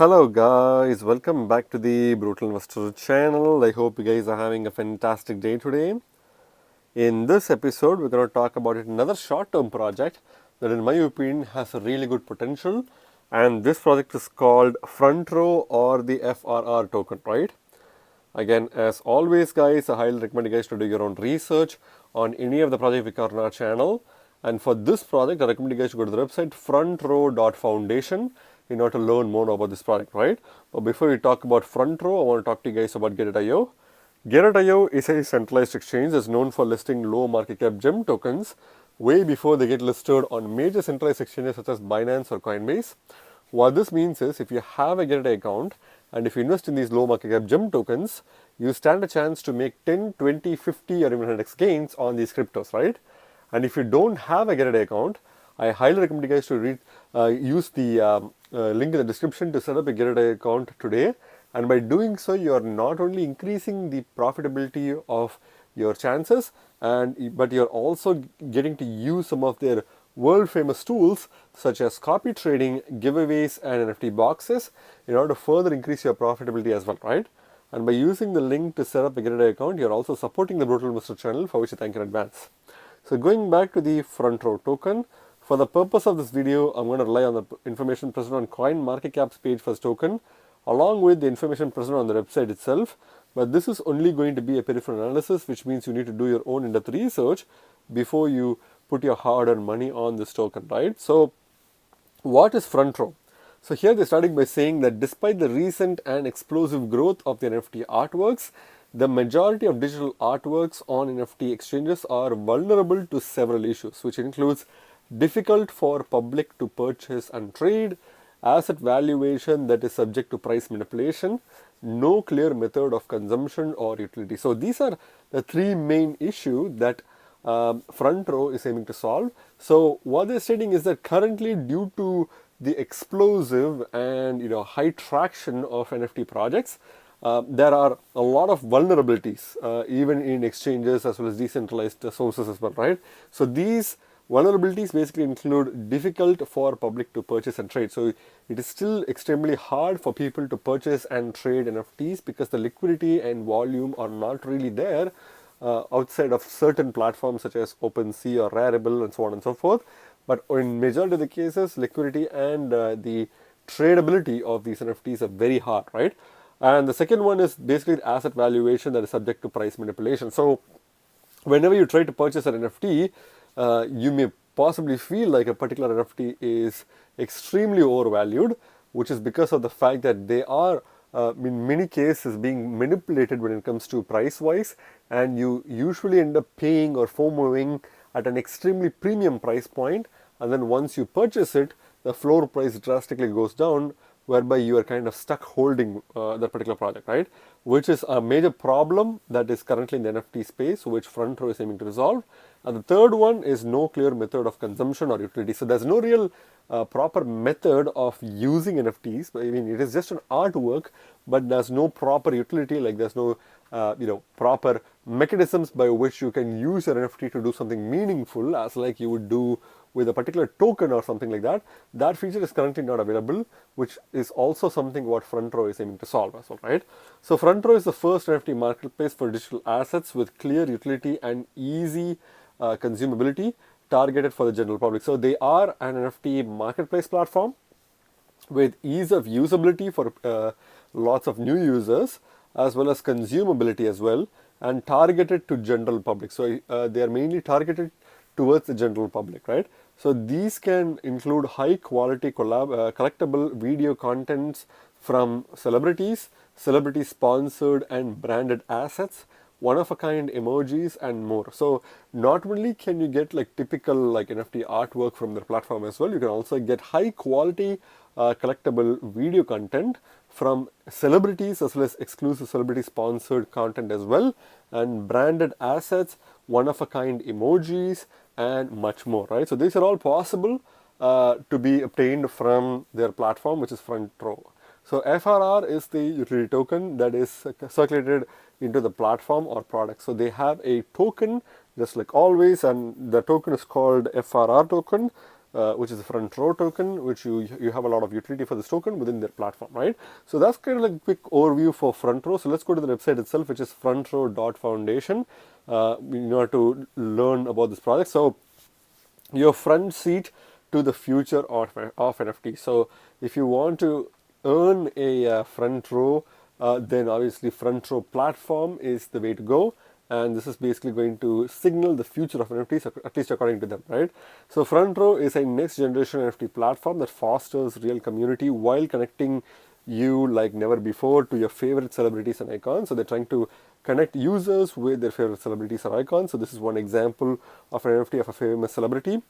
Hello guys, welcome back to the Brutal Investor channel. I hope you guys are having a fantastic day today. In this episode, we're going to talk about another short-term project that in my opinion has a really good potential, and this project is called Frontrow or the FRR token, right? Again, as always guys, I highly recommend you guys to do your own research on any of the projects we cover on our channel. And for this project, I recommend you guys to go to the website frontrow.foundation in order to learn more about this project, right? But before we talk about Frontrow, I want to talk to you guys about Gateio. Gateio is a centralized exchange that's known for listing low market cap gem tokens way before they get listed on major centralized exchanges such as Binance or Coinbase. What this means is if you have a Gateio account and if you invest in these low market cap gem tokens, you stand a chance to make 10, 20, 50 or even 100x gains on these cryptos, right? And if you don't have a Gateio account, I highly recommend you guys to use the link in the description to set up a Gateio account today. And by doing so, you are not only increasing the profitability of your chances, but you're also getting to use some of their world famous tools such as copy trading, giveaways, and NFT boxes in order to further increase your profitability as well, right? And by using the link to set up a Gateio account, you're also supporting the Brutal Investor channel, for which I thank you in advance. So going back to the Frontrow token, for the purpose of this video, I'm going to rely on the information present on Marketcap's page for this token, along with the information present on the website itself. But this is only going to be a peripheral analysis, which means you need to do your own in-depth research before you put your hard-earned money on this token, right? So what is Frontrow? So here they're starting by saying that despite the recent and explosive growth of the NFT artworks, the majority of digital artworks on NFT exchanges are vulnerable to several issues, which includes difficult for public to purchase and trade, asset valuation that is subject to price manipulation, no clear method of consumption or utility. So these are the three main issues that Frontrow is aiming to solve. So what they're stating is that currently, due to the explosive and high traction of NFT projects, there are a lot of vulnerabilities even in exchanges as well as decentralized sources as well, right? So these vulnerabilities basically include difficult for public to purchase and trade. So it is still extremely hard for people to purchase and trade NFTs because the liquidity and volume are not really there outside of certain platforms such as OpenSea or Rarible and so on and so forth. But in majority of the cases, liquidity and the tradability of these NFTs are very hard, right? And the second one is basically the asset valuation that is subject to price manipulation. So whenever you try to purchase an NFT, you may possibly feel like a particular NFT is extremely overvalued, which is because of the fact that they are in many cases being manipulated when it comes to price wise, and you usually end up paying or FOMOing at an extremely premium price point, and then once you purchase it, the floor price drastically goes down, whereby you are kind of stuck holding that particular project, right? Which is a major problem that is currently in the NFT space, which Frontrow is aiming to resolve. And the third one is no clear method of consumption or utility. So there's no real proper method of using NFTs. I mean, it is just an artwork, but there's no proper utility, like there's no proper mechanisms by which you can use your NFT to do something meaningful, as like you would do with a particular token or something like that. That feature is currently not available, which is also something what Frontrow is aiming to solve as well, right? So Frontrow is the first NFT marketplace for digital assets with clear utility and easy consumability targeted for the general public. So they are an NFT marketplace platform with ease of usability for lots of new users, as well as consumability as well, and targeted to general public. So they are mainly targeted towards the general public, right? So these can include high quality collectible video contents from celebrities, celebrity sponsored and branded assets, one of a kind emojis, and more. So not only can you get like typical like NFT artwork from their platform as well, you can also get high quality collectible video content from celebrities as well as exclusive celebrity sponsored content as well, and branded assets, one of a kind emojis, and much more, right? So these are all possible to be obtained from their platform, which is Frontrow. So FRR is the utility token that is circulated into the platform or product. So they have a token just like always, and the token is called FRR token. which is a Frontrow token, which you have a lot of utility for this token within their platform, right? So that's kind of like a quick overview for Frontrow. So let's go to the website itself, which is frontrow.foundation, in order to learn about this project. So your front seat to the future of NFT. So if you want to earn a front row, then obviously front row platform is the way to go. And this is basically going to signal the future of NFTs, at least according to them, right? So front row is a next generation NFT platform that fosters real community while connecting you like never before to your favorite celebrities and icons. So they're trying to connect users with their favorite celebrities or icons. So this is one example of an NFT of a famous celebrity.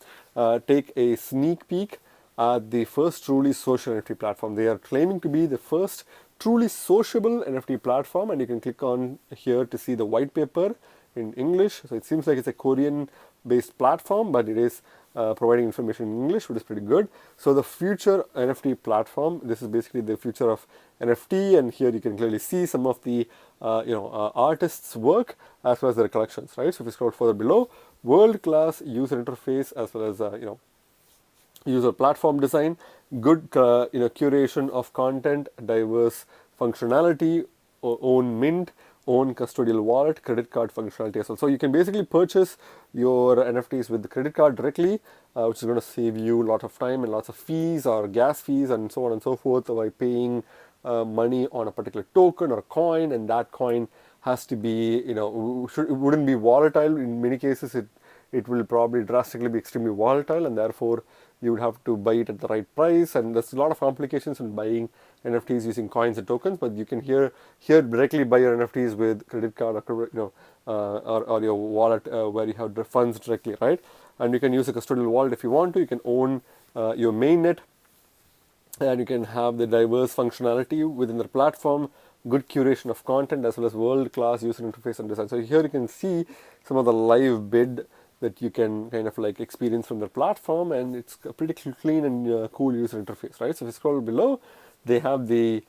Take a sneak peek at the first truly social NFT platform. They are claiming to be the first truly sociable NFT platform, and you can click on here to see the white paper in English. So it seems like it's a Korean-based platform, but it is providing information in English, which is pretty good. So the future NFT platform, this is basically the future of NFT, and here you can clearly see some of the artists' work as well as their collections, right? So if you scroll further below, world-class user interface as well as user platform design, good curation of content, diverse functionality, own mint, own custodial wallet, credit card functionality as well. So you can basically purchase your NFTs with the credit card directly, which is going to save you a lot of time and lots of fees or gas fees and so on and so forth by paying money on a particular token or a coin, and that coin has to be, it wouldn't be volatile. In many cases, it will probably drastically be extremely volatile, and therefore you would have to buy it at the right price. And there's a lot of complications in buying NFTs using coins and tokens, but you can here directly buy your NFTs with credit card or your wallet where you have the funds directly, right? And you can use a custodial wallet if you want to. You can own your mainnet, and you can have the diverse functionality within the platform, good curation of content as well as world-class user interface and design. So here you can see some of the live bid that you can kind of like experience from the platform, and it's a pretty clean and cool user interface, right? So if you scroll below, they have the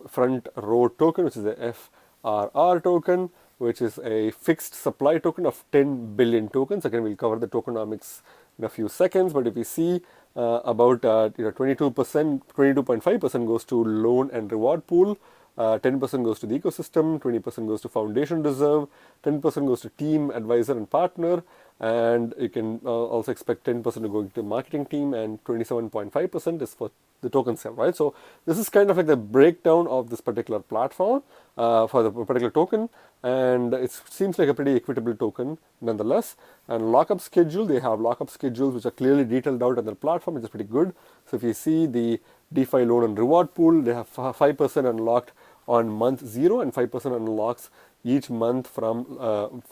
front row token, which is the FRR token, which is a fixed supply token of 10 billion tokens. Again, we'll cover the tokenomics in a few seconds, but if you see about 22%, 22.5% goes to loan and reward pool, 10% goes to the ecosystem, 20% goes to foundation reserve, 10% goes to team, advisor, and partner, and you can also expect 10% to go into marketing team, and 27.5% is for the token sale, right? So this is kind of like the breakdown of this particular platform for the particular token, and it seems like a pretty equitable token nonetheless. And lockup schedule, they have lockup schedules which are clearly detailed out on their platform, which is pretty good. So if you see the DeFi loan and reward pool, they have 5% unlocked on month 0 and 5% unlocks each month from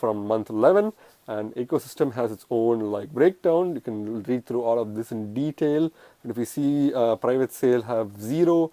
month 11. And ecosystem has its own breakdown. You can read through all of this in detail. And if you see private sale have 0,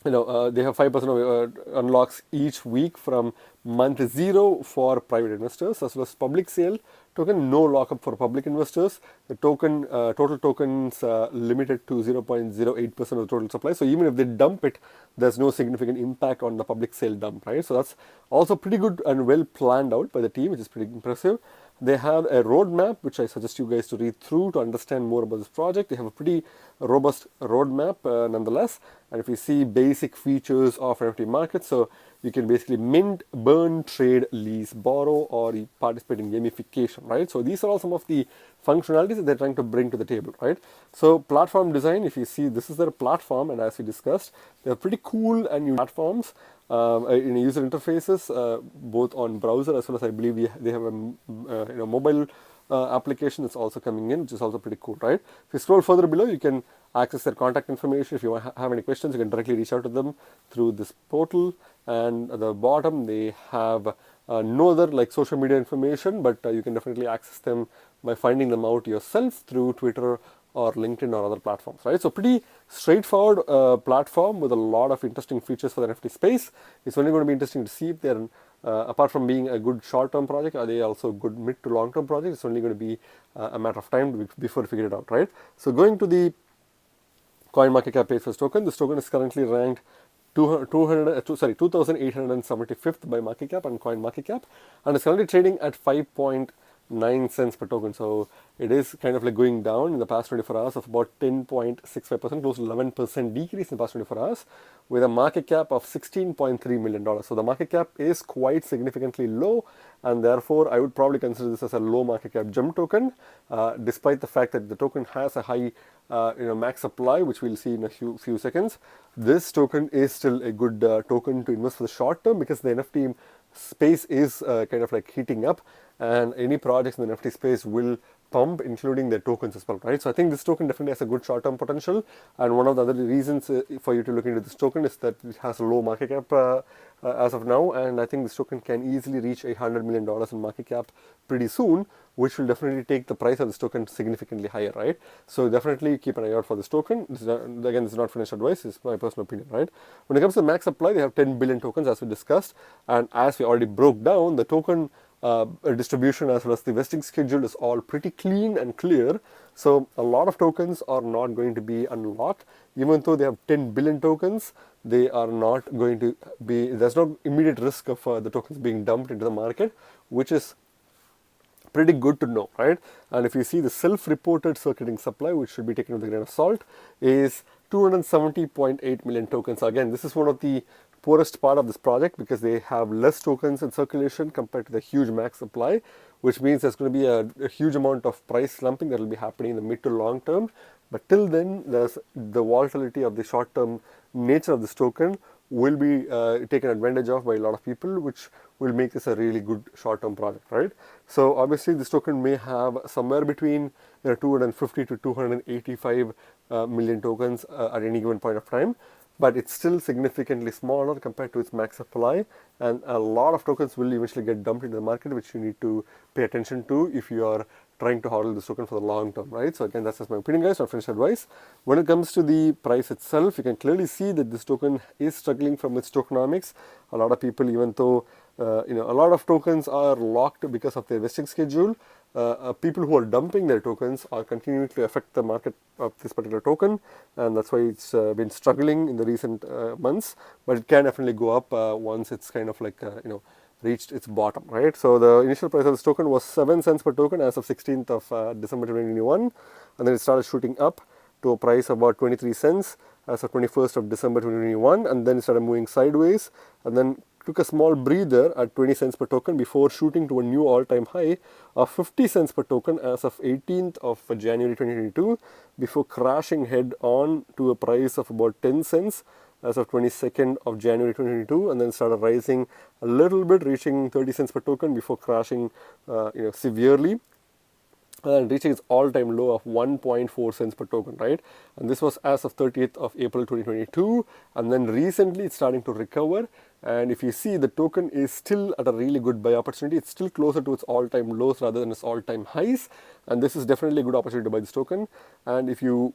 they have 5% of unlocks each week from month 0 for private investors, as well as public sale token, no lockup for public investors. The token total tokens limited to 0.08% of the total supply. So even if they dump it, there's no significant impact on the public sale dump, right? So that's also pretty good and well planned out by the team, which is pretty impressive. They have a roadmap, which I suggest you guys to read through to understand more about this project. They have a pretty robust roadmap nonetheless. And if you see basic features of NFT market, so you can basically mint, burn, trade, lease, borrow, or participate in gamification, right? So these are all some of the functionalities that they're trying to bring to the table, right? So platform design, if you see, this is their platform, and as we discussed, they're pretty cool and new platforms in user interfaces, both on browser as well as I believe they have a mobile application that's also coming in, which is also pretty cool, right? If you scroll further below, you can access their contact information. If you have any questions, you can directly reach out to them through this portal. And at the bottom, they have no other social media information, but you can definitely access them by finding them out yourself through Twitter or LinkedIn or other platforms, right? So pretty straightforward platform with a lot of interesting features for the NFT space. It's only going to be interesting to see if they're apart from being a good short-term project, are they also good mid to long-term project? It's only going to be a matter of time before we figure it out, right? So going to the CoinMarketCap paid first token, this token is currently ranked 2,875th by market cap on CoinMarketCap, and it's currently trading at 5.0 9 cents per token. So it is kind of like going down in the past 24 hours of about 10.65%, close to 11% decrease in the past 24 hours, with a market cap of $16.3 million. So the market cap is quite significantly low, and therefore I would probably consider this as a low market cap gem token, despite the fact that the token has a high max supply, which we'll see in a few seconds. This token is still a good token to invest for the short term, because the NFT space is kind of like heating up, and any projects in the NFT space will pump, including their tokens as well, right? So I think this token definitely has a good short-term potential, and one of the other reasons for you to look into this token is that it has a low market cap as of now, and I think this token can easily reach $100 million in market cap pretty soon, which will definitely take the price of this token significantly higher, right? So definitely keep an eye out for this token. Again, this is not financial advice, it's my personal opinion, right? When it comes to the max supply, they have 10 billion tokens, as we discussed, and as we already broke down, the token distribution as well as the vesting schedule is all pretty clean and clear. So a lot of tokens are not going to be unlocked. Even though they have 10 billion tokens, they are not going to be, there's no immediate risk of the tokens being dumped into the market, which is pretty good to know, right? And if you see the self-reported circulating supply, which should be taken with a grain of salt, is 270.8 million tokens. Again, this is one of the poorest part of this project, because they have less tokens in circulation compared to the huge max supply, which means there's going to be a huge amount of price slumping that will be happening in the mid to long term. But till then, there's the volatility of the short-term nature of this token will be taken advantage of by a lot of people, which will make this a really good short-term project, right? So obviously this token may have somewhere between 250 to 285 million tokens at any given point of time, but it's still significantly smaller compared to its max supply, and a lot of tokens will eventually get dumped into the market, which you need to pay attention to if you are trying to hodl this token for the long term, right? So again, that's just my opinion, guys, not financial advice. When it comes to the price itself, you can clearly see that this token is struggling from its tokenomics. A lot of people, even though a lot of tokens are locked because of their vesting schedule, people who are dumping their tokens are continuing to affect the market of this particular token, and that's why it's been struggling in the recent months. But it can definitely go up once it's kind of like reached its bottom, right? So the initial price of this token was 7 cents per token as of 16th of December 2021, and then it started shooting up to a price of about 23 cents as of 21st of December 2021, and then it started moving sideways, and then took a small breather at 20 cents per token before shooting to a new all-time high of 50 cents per token as of 18th of January 2022, before crashing head on to a price of about 10 cents as of 22nd of January 2022, and then started rising a little bit, reaching 30 cents per token before crashing severely, and reaching its all-time low of 1.4 cents per token, right? And this was as of 30th of April 2022, and then recently it's starting to recover. And if you see, the token is still at a really good buy opportunity. It's still closer to its all-time lows rather than its all-time highs, and this is definitely a good opportunity to buy this token. And if you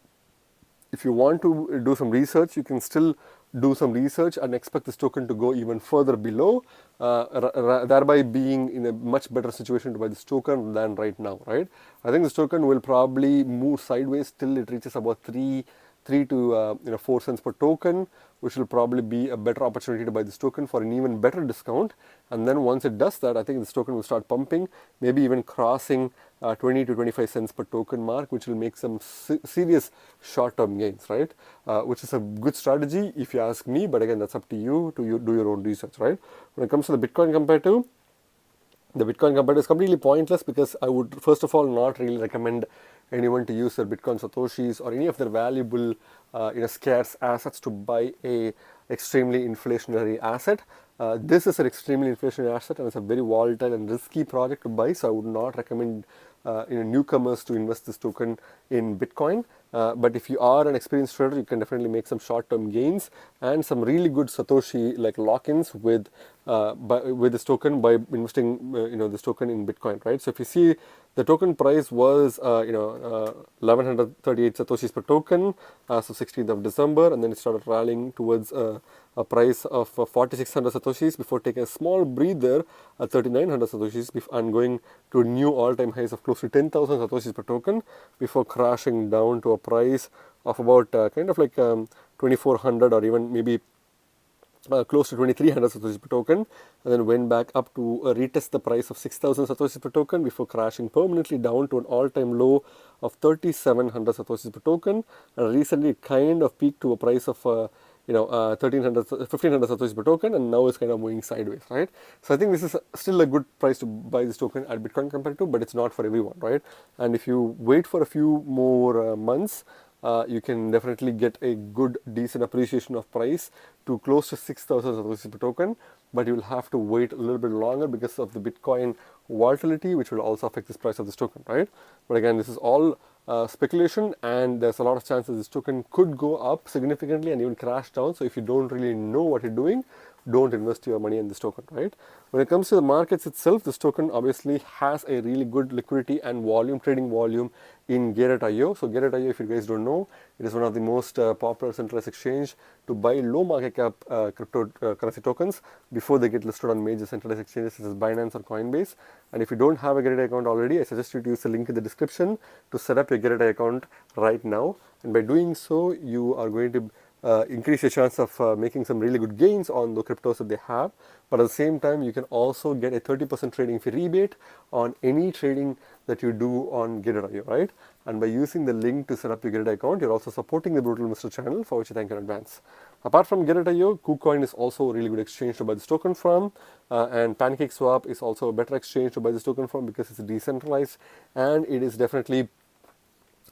want to do some research, you can still do some research and expect this token to go even further below, thereby being in a much better situation to buy this token than right now, right? I think this token will probably move sideways till it reaches about 3 to 4 cents per token, which will probably be a better opportunity to buy this token for an even better discount. And then once it does that, I think this token will start pumping, maybe even crossing 20 to 25 cents per token mark, which will make some serious short-term gains, right? Which is a good strategy if you ask me, but again, that's up to you to do your own research, right? When it comes to the Bitcoin comparative, the Bitcoin comparative is completely pointless, because I would first of all not really recommend anyone to use their Bitcoin Satoshis or any of their valuable scarce assets to buy a extremely inflationary asset. This is an extremely inflationary asset, and it's a very volatile and risky project to buy, so I would not recommend newcomers to invest this token in Bitcoin. But if you are an experienced trader, you can definitely make some short-term gains and some really good Satoshi like lock-ins with this token by investing this token in Bitcoin, right? So if you see, the token price was 1138 Satoshis per token as of 16th of December, and then it started rallying towards a price of 4600 Satoshis before taking a small breather at 3900 Satoshis and going to new all-time highs of close to 10,000 Satoshis per token before crashing down to a price of about 2400 or even maybe close to 2300 satoshis per token, and then went back up to retest the price of 6000 satoshis per token before crashing permanently down to an all-time low of 3700 satoshis per token. And recently it kind of peaked to a price of 1500 satoshis per token, and now it's kind of moving sideways, right? So I think this is still a good price to buy this token at Bitcoin compared to, but it's not for everyone, right? And if you wait for a few more months, you can definitely get a good decent appreciation of price to close to 6000 satoshis per token, but you will have to wait a little bit longer because of the Bitcoin volatility, which will also affect this price of this token, right? But again, this is all speculation, and there's a lot of chances this token could go up significantly and even crash down. So if you don't really know what you're doing, don't invest your money in this token, right? When it comes to the markets itself, this token obviously has a really good liquidity and volume, trading volume in Gateio. So Gateio, if you guys don't know, it is one of the most popular centralized exchange to buy low market cap cryptocurrency tokens before they get listed on major centralized exchanges such as Binance or Coinbase. And if you don't have a Gateio account already, I suggest you to use the link in the description to set up your Gateio account right now. And by doing so, you are going to increase your chance of making some really good gains on the cryptos that they have. But at the same time, you can also get a 30% trading fee rebate on any trading that you do on Gateio, right? And by using the link to set up your Gateio account, you're also supporting the Brutal Investor channel, for which I thank you in advance. Apart from Gateio, KuCoin is also a really good exchange to buy this token from, and PancakeSwap is also a better exchange to buy this token from because it's decentralized, and it is definitely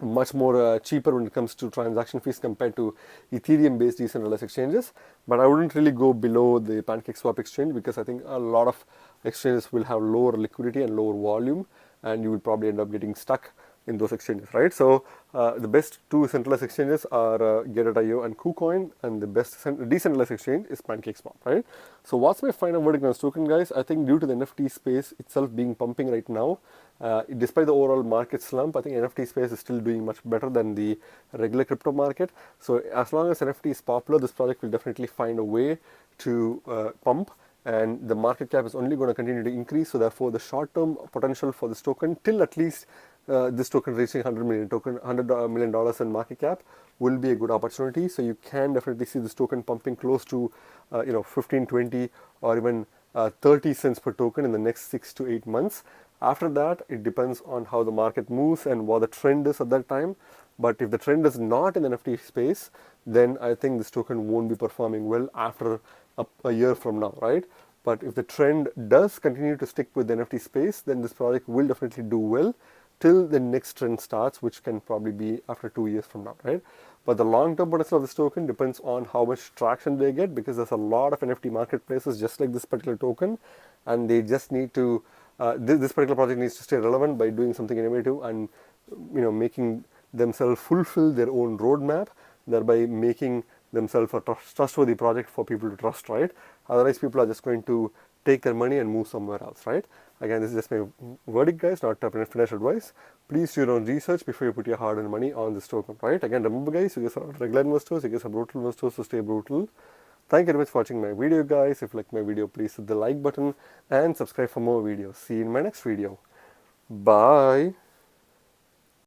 much more cheaper when it comes to transaction fees compared to Ethereum-based decentralized exchanges. But I wouldn't really go below the PancakeSwap exchange because I think a lot of exchanges will have lower liquidity and lower volume, and you will probably end up getting stuck in those exchanges, right? So the best two centralized exchanges are Gateio and KuCoin, and the best decentralized exchange is PancakeSwap, right? So what's my final verdict on this token, guys? I think due to the NFT space itself being pumping right now, despite the overall market slump, I think NFT space is still doing much better than the regular crypto market. So as long as NFT is popular, this project will definitely find a way to pump, and the market cap is only going to continue to increase. So therefore, the short-term potential for this token, till at least this token reaching $100 million in market cap, will be a good opportunity. So you can definitely see this token pumping close to 15, 20, or even 30 cents per token in the next 6 to 8 months. After that, it depends on how the market moves and what the trend is at that time. But if the trend is not in the NFT space, then I think this token won't be performing well after a year from now, right? But if the trend does continue to stick with the NFT space, then this project will definitely do well till the next trend starts, which can probably be after 2 years from now, right? But the long-term potential of this token depends on how much traction they get, because there's a lot of NFT marketplaces just like this particular token, and they just need to, this particular project needs to stay relevant by doing something innovative and making themselves fulfill their own roadmap, thereby making themselves a trustworthy project for people to trust, right? Otherwise, people are just going to take their money and move somewhere else, right? Again, this is just my verdict, guys, not financial advice. Please do your own research before you put your hard-earned money on this token, right? Again, remember, guys, you guys are regular investors, you guys are brutal investors, so stay brutal. Thank you very much for watching my video, guys. If you like my video, please hit the like button and subscribe for more videos. See you in my next video. Bye.